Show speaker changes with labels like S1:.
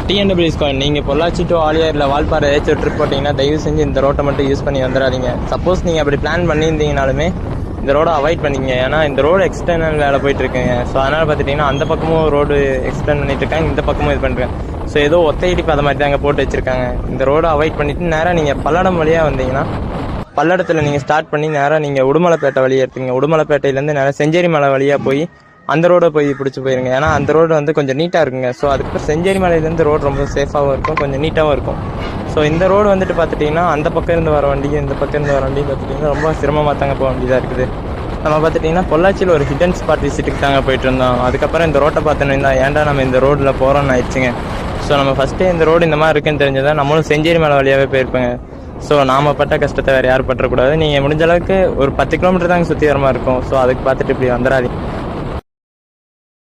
S1: TNW square நீங்கள் Pollachi to ஆலியாரில் Valparai ஏதாச்சும் trip போட்டிங்கன்னா தயவு செஞ்சு இந்த ரோட்டை மட்டும் யூஸ் பண்ணி வந்துடாதீங்க. சப்போஸ் நீங்கள் அப்படி பிளான் பண்ணியிருந்தீங்கனாலுமே இந்த ரோடை அவாய்ட் பண்ணிக்கங்க. ஏன்னா இந்த ரோடு எக்ஸ்டர்னல் வேலை போயிட்டுருக்குங்க. ஸோ அதனால் பார்த்துட்டிங்கன்னா அந்த பக்கமும் ரோடு எக்ஸ்டெண்ட் பண்ணிட்டுருக்காங்க, இந்த பக்கமும் இது பண்ணுறாங்க. ஸோ ஏதோ ஒத்தையடிப்பு அதை மாதிரி தாங்க போட்டு வச்சுருக்காங்க. இந்த ரோடை அவாய்ட் பண்ணிவிட்டு நேராக நீங்கள் பல்லடம் வழியாக வந்தீங்கன்னா பல்லடத்தில் நீங்கள் ஸ்டார்ட் பண்ணி நேராக நீங்கள் உடுமலைப்பேட்டை வழியாக எடுத்துங்க. உடுமலைப்பேட்டையிலேருந்து நேராக செஞ்சேரி மலை வழியாக போய் அந்த ரோடை போய் பிடிச்சி போயிருங்க. ஏன்னா அந்த ரோடு வந்து கொஞ்சம் நீட்டாக இருக்குங்க. ஸோ அதுக்கப்புறம் செஞ்சேரி மலையிலேருந்து ரோடு ரொம்ப சேஃபாகவும் இருக்கும், கொஞ்சம் நீட்டாகவும் இருக்கும். ஸோ இந்த ரோடு வந்துட்டு பார்த்துட்டிங்கன்னா அந்த பக்கம் இருந்து வர வண்டியும் இந்த பக்கம் இருந்து வர வண்டியும் பார்த்துட்டிங்கன்னா ரொம்ப சிரமமாக தாங்க போக வேண்டியதாக இருக்குது. நம்ம பார்த்துட்டிங்கன்னா பொள்ளாச்சியில் ஒரு ஹிடன் ஸ்பாட் விசிட்டுக்கு தாங்க போயிட்டு இருந்தோம். அதுக்கப்புறம் இந்த ரோட்டை பார்த்தோன்னா ஏன்டா நம்ம இந்த ரோட்டில் போகிறோன்னு ஆயிடுச்சுங்க. ஸோ நம்ம ஃபஸ்ட்டே இந்த ரோடு இந்த மாதிரி இருக்குன்னு தெரிஞ்சதான் நம்மளும் செஞ்சேரி மலை வழியாகவே போயிருப்பேங்க. ஸோ நாம் பட்ட கஷ்டத்தை வேறு யாரும் பற்றக்கூடாது. நீங்கள் முடிஞ்ச அளவுக்கு ஒரு 10 கிலோமீட்டர் தாங்க சுற்றி வர மாதிரி இருக்கும். ஸோ அதுக்கு பார்த்துட்டு இப்படி வந்துடாதீங்க.